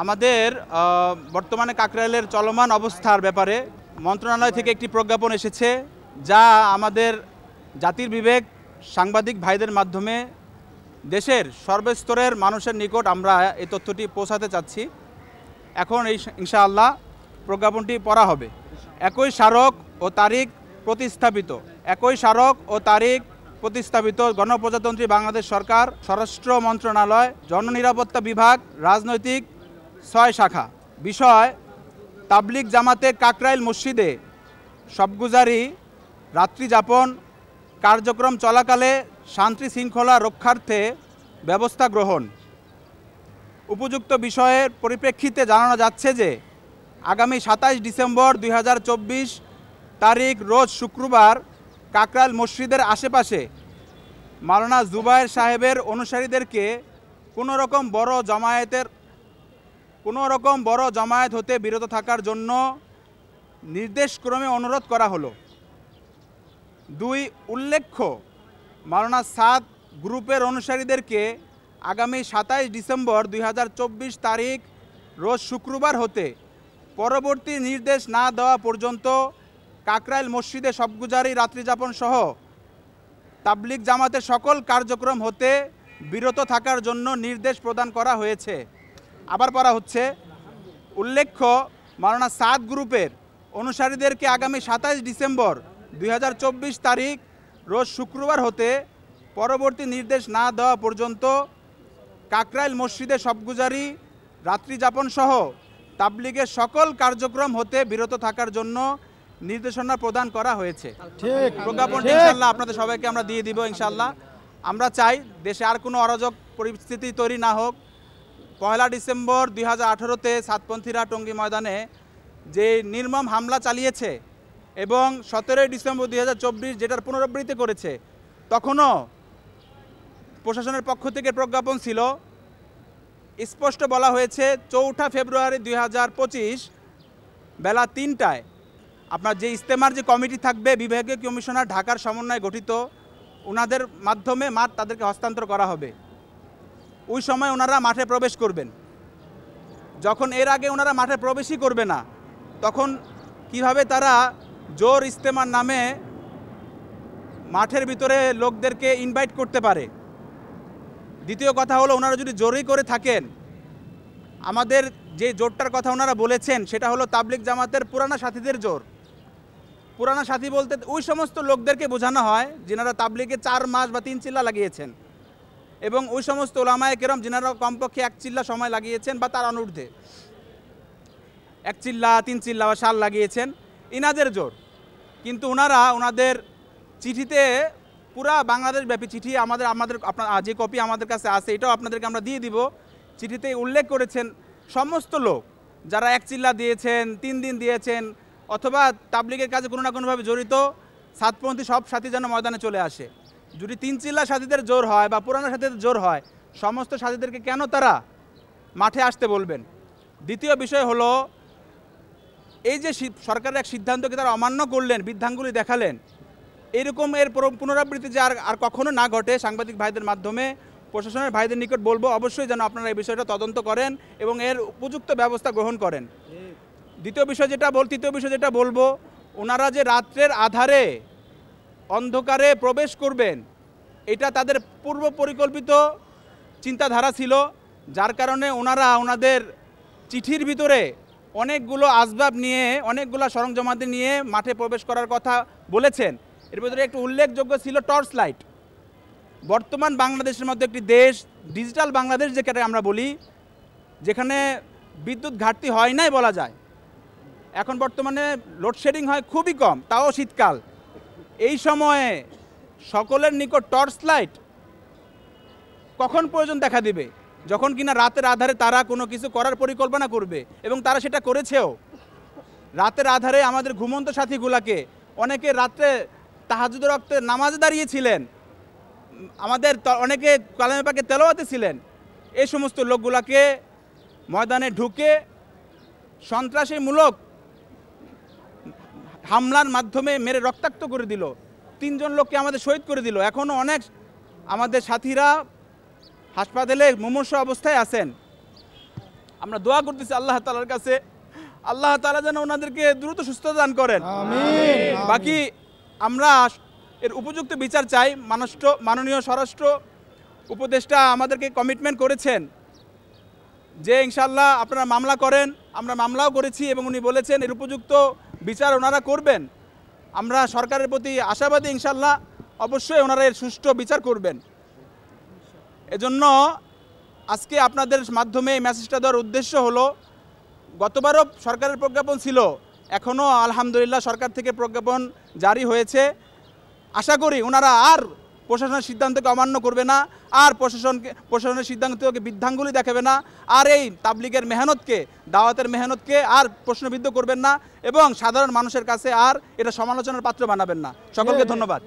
আমাদের বর্তমানে কাকরাইলের চলমান অবস্থার ব্যাপারে মন্ত্রণালয় থেকে একটি প্রজ্ঞাপন এসেছে, যা আমাদের জাতির বিবেক সাংবাদিক ভাইদের মাধ্যমে দেশের সর্বস্তরের মানুষের নিকট আমরা এই তথ্যটি পৌঁছাতে চাচ্ছি। এখন ইনশাআল্লাহ প্রজ্ঞাপনটি পড়া হবে। একই স্মারক ও তারিখ প্রতিস্থাপিত গণপ্রজাতন্ত্রী বাংলাদেশ সরকার, স্বরাষ্ট্র মন্ত্রণালয়, জননিরাপত্তা বিভাগ, রাজনৈতিক 6 শাখা। বিষয়: তাবলিগ জামাতে কাকরাইল মসজিদে শবগুজারি রাত্রি যাপন কার্যক্রম চলাকালে শান্তি শৃঙ্খলা রক্ষার্থে ব্যবস্থা গ্রহণ। উপযুক্ত বিষয়ের পরিপ্রেক্ষিতে জানানো যাচ্ছে যে আগামী 27 ডিসেম্বর 2024 তারিখ রোজ শুক্রবার কাকরাইল মসজিদের আশেপাশে মাওলানা জুবায়ের সাহেবের অনুসারীদেরকে কোনো রকম বড় জমায়েত হতে বিরত থাকার জন্য নির্দেশক্রমে অনুরোধ করা হলো। 2. উল্লেখ্য, মাওলানা সাদ গ্রুপের অনুসারীদেরকে আগামী 27 ডিসেম্বর 2024 তারিখ রোজ শুক্রবার হতে পরবর্তী নির্দেশ না দেওয়া পর্যন্ত কাকরাইল মসজিদে শবগুজারি রাত্রিযাপন সহ তাবলিগ জামাতের সকল কার্যক্রম হতে বিরত থাকার জন্য নির্দেশ প্রদান করা হয়েছে। আবার পড়া হচ্ছে: উল্লেখ্য, মাওলানা সাদ গ্রুপের অনুসারীদেরকে আগামী 27 ডিসেম্বর 2024 তারিখ রোজ শুক্রবার হতে পরবর্তী নির্দেশ না দেওয়া পর্যন্ত কাকরাইল মসজিদে শবগুজারি রাত্রিযাপন সহ তাবলিগের সকল কার্যক্রম হতে বিরত থাকার জন্য নির্দেশনা প্রদান করা হয়েছে। প্রজ্ঞাপনটি ইনশাআল্লাহ আপনাদের সবাইকে আমরা দিয়ে দিব ইনশাআল্লাহ। আমরা চাই দেশে আর কোনো অরাজক পরিস্থিতি তৈরি না হোক। 1 ডিসেম্বর 2018-তে সাতপন্থীরা টঙ্গী ময়দানে যে নির্মম হামলা চালিয়েছে এবং 17 ডিসেম্বর 2024 যেটার পুনরাবৃত্তি করেছে, তখনও প্রশাসনের পক্ষ থেকে প্রজ্ঞাপন ছিল। স্পষ্ট বলা হয়েছে 4 ফেব্রুয়ারি 2025 বেলা 3টায় আপনার যে ইজতেমার যে কমিটি থাকবে, বিভাগীয় কমিশনার ঢাকার সমন্বয়ে গঠিত, ওনাদের মাধ্যমে মাঠ তাদেরকে হস্তান্তর করা হবে। ওই সময় ওনারা মাঠে প্রবেশ করবেন। যখন এর আগে ওনারা মাঠে প্রবেশই করবে না, তখন কিভাবে তারা জোর ইজতেমার নামে মাঠের ভিতরে লোকদেরকে ইনভাইট করতে পারে? দ্বিতীয় কথা হলো, ওনারা যদি জোরই করে থাকেন, আমাদের যে জোরটার কথা ওনারা বলেছেন সেটা হলো তাবলিগ জামাতের পুরানা সাথীদের জোর। পুরানা সাথী বলতে ওই সমস্ত লোকদেরকে বোঝানো হয় যিনারা তাবলিগে 4 মাস বা 3 চিল্লা লাগিয়েছেন, এবং ওই সমস্ত ওলামায়ে কেরাম যিনারা কমপক্ষে 1 চিল্লা সময় লাগিয়েছেন বা তার অনুর্ধে 1 চিল্লা 3 চিল্লা বা সাল লাগিয়েছেন, ইনাদের জোর। কিন্তু ওনাদের চিঠিতে পুরা বাংলাদেশ ব্যাপী চিঠি আমাদের আপনার যে কপি আমাদের কাছে আছে এটাও আপনাদেরকে আমরা দিয়ে দিব। চিঠিতে উল্লেখ করেছেন সমস্ত লোক যারা 1 চিল্লা দিয়েছেন, 3 দিন দিয়েছেন, অথবা তাবলিগের কাজে কোনো না কোনোভাবে জড়িত সাতপন্থী সব সাথী যেন ময়দানে চলে আসে। যদি 3 চিল্লা সাথীদের জোর হয় বা পুরানো সাথীদের জোর হয়, সমস্ত সাথীদেরকে কেন তারা মাঠে আসতে বলবেন? দ্বিতীয় বিষয় হলো, এই যে সরকারের এক সিদ্ধান্তকে তারা অমান্য করলেন, বৃদ্ধাঙ্গুলি দেখালেন, এরকম এর পুনরাবৃত্তি যে আর কখনো না ঘটে, সাংবাদিক ভাইদের মাধ্যমে প্রশাসনের ভাইদের নিকট বলবো অবশ্যই যেন আপনারা এই বিষয়টা তদন্ত করেন এবং এর উপযুক্ত ব্যবস্থা গ্রহণ করেন। তৃতীয় বিষয় যেটা বলবো, ওনারা যে রাত্রের আধারে অন্ধকারে প্রবেশ করবেন, এটা তাদের পূর্ব পরিকল্পিত চিন্তাধারা ছিল, যার কারণে ওনাদের চিঠির ভিতরে অনেকগুলো আসবাব নিয়ে, অনেকগুলো সরঞ্জামাদি নিয়ে মাঠে প্রবেশ করার কথা বলেছেন। এর ভিতরে একটু উল্লেখযোগ্য ছিল টর্চ লাইট। বর্তমান বাংলাদেশের মধ্যে একটি দেশ, ডিজিটাল বাংলাদেশ যেটাকে আমরা বলি, যেখানে বিদ্যুৎ ঘাটতি হয় নাই বলা যায়। এখন বর্তমানে লোডশেডিং হয় খুবই কম, তাও শীতকাল। এই সময়ে সকলের নিকট টর্চ লাইট কখন প্রয়োজন দেখা দিবে? যখন কিনা রাতের আধারে তারা কোনো কিছু করার পরিকল্পনা করবে, এবং তারা সেটা করেছেও। রাতের আধারে আমাদের ঘুমন্ত সাথীগুলাকে, অনেকে রাত্রে তাহাজ্জুদের ওয়াক্তে নামাজে দাঁড়িয়েছিলেন, আমাদের অনেকে কালামে পাকে তেলাওয়াতে ছিলেন। এই সমস্ত লোকগুলাকে ময়দানে ঢুকে সন্ত্রাসীমূলক হামলার মাধ্যমে মেরে রক্তাক্ত করে দিল। 3 জন লোককে আমাদের শহীদ করে দিল। এখনও অনেক আমাদের সাথীরা হাসপাতালে মুমূর্ষু অবস্থায় আছেন। আমরা দোয়া করতেছি আল্লাহ তাআলার কাছে, আল্লাহ তাআলা যেন ওনাদেরকে দ্রুত সুস্থতা দান করেন। বাকি আমরা এর উপযুক্ত বিচার চাই। মাননীয় স্বরাষ্ট্র উপদেষ্টা আমাদেরকে কমিটমেন্ট করেছেন যে ইনশাআল্লাহ আপনারা মামলা করেন, আমরা মামলাও করেছি এবং উনি বলেছেন এর উপযুক্ত বিচার ওনারা করবেন। আমরা সরকারের প্রতি আশাবাদী, ইনশাআল্লাহ অবশ্যই ওনারা এর সুষ্ঠু বিচার করবেন। এজন্য আজকে আপনাদের মাধ্যমে এই মেসেজটা দেওয়ার উদ্দেশ্য হলো, গতবারও সরকারের প্রজ্ঞাপন ছিল, এখনও আলহামদুলিল্লাহ সরকার থেকে প্রজ্ঞাপন জারি হয়েছে। আশা করি ওনারা আর প্রশাসনের সিদ্ধান্তকে অমান্য করবে না, আর প্রশাসনের সিদ্ধান্তকে বৃদ্ধাঙ্গুলি দেখাবে না, আর এই তাবলিগের মেহনতকে, দাওয়াতের মেহনতকে আর প্রশ্নবিদ্ধ করবেন না এবং সাধারণ মানুষের কাছে আর এটা সমালোচনার পাত্র বানাবেন না। সকলকে ধন্যবাদ।